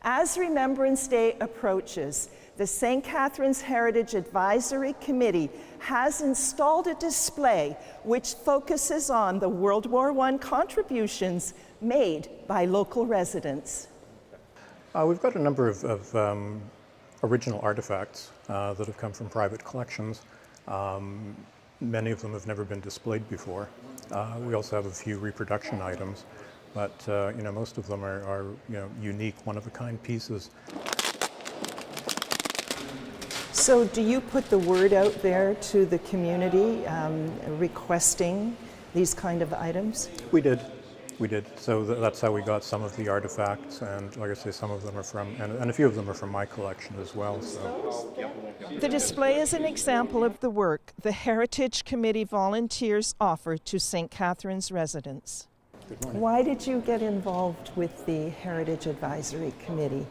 As Remembrance Day approaches, the St. Catharines Heritage Advisory Committee has installed a display which focuses on the World War I contributions made by local residents. We've got a number of original artifacts that have come from private collections. Many of them have never been displayed before. We also have a few reproduction items, but most of them are unique, one-of-a-kind pieces. So do you put the word out there to the community requesting these kind of items? We did. So that's how we got some of the artifacts, and like I say, some of them are from, and a few of them are from my collection as well. So. The display is an example of the work the Heritage Committee volunteers offer to St. Catharines residents. Good morning. Why did you get involved with the Heritage Advisory Committee?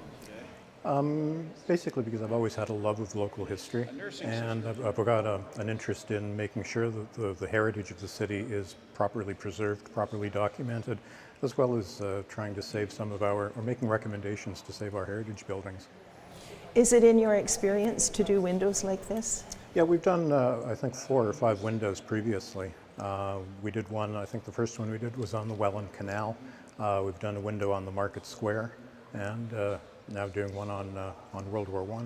Basically because I've always had a love of local history, and I've got an interest in making sure that the heritage of the city is properly preserved, properly documented, as well as trying to save some of or making recommendations to save our heritage buildings. Is it in your experience to do windows like this? Yeah, we've done, I think, 4 or 5 windows previously. We did one, I think the first one we did was on the Welland Canal. We've done a window on the Market Square, and now doing one on World War I.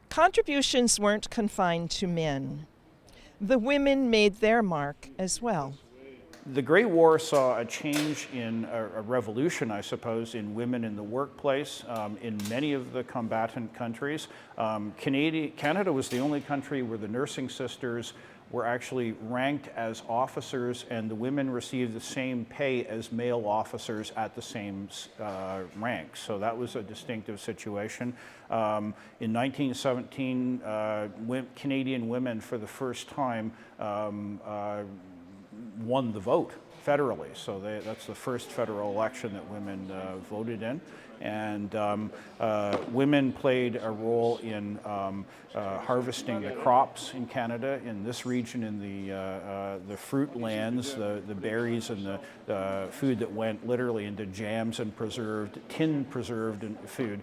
Contributions weren't confined to men. The women made their mark as well. The Great War saw a change in a revolution, I suppose, in women in the workplace in many of the combatant countries. Canada was the only country where the nursing sisters were actually ranked as officers, and the women received the same pay as male officers at the same rank. So that was a distinctive situation. In 1917, Canadian women for the first time won the vote federally. So that's the first federal election that women voted in. And women played a role in harvesting the crops in Canada, in this region, in the fruit lands, the berries and the food that went literally into jams and tin preserved food.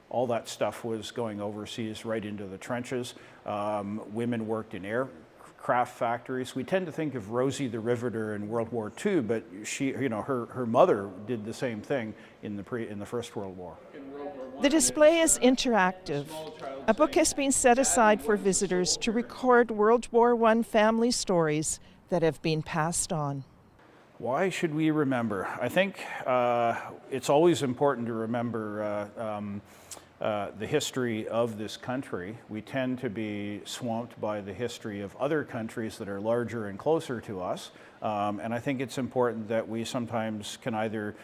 All that stuff was going overseas right into the trenches. Women worked in aircraft factories. We tend to think of Rosie the Riveter in World War II, but her mother did the same thing in the First World War. The display is interactive. A book has been set aside for visitors to record World War I family stories that have been passed on. Why should we remember? I think it's always important to remember the history of this country. We tend to be swamped by the history of other countries that are larger and closer to us. And I think it's important that we sometimes can either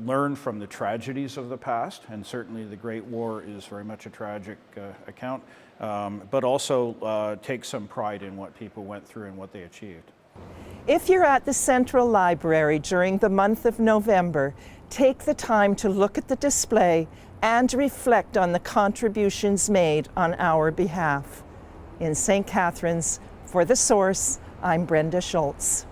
learn from the tragedies of the past, and certainly the Great War is very much a tragic account, but also take some pride in what people went through and what they achieved. If you're at the Central Library during the month of November, take the time to look at the display and reflect on the contributions made on our behalf. In St. Catharines, for The Source, I'm Brenda Schultz.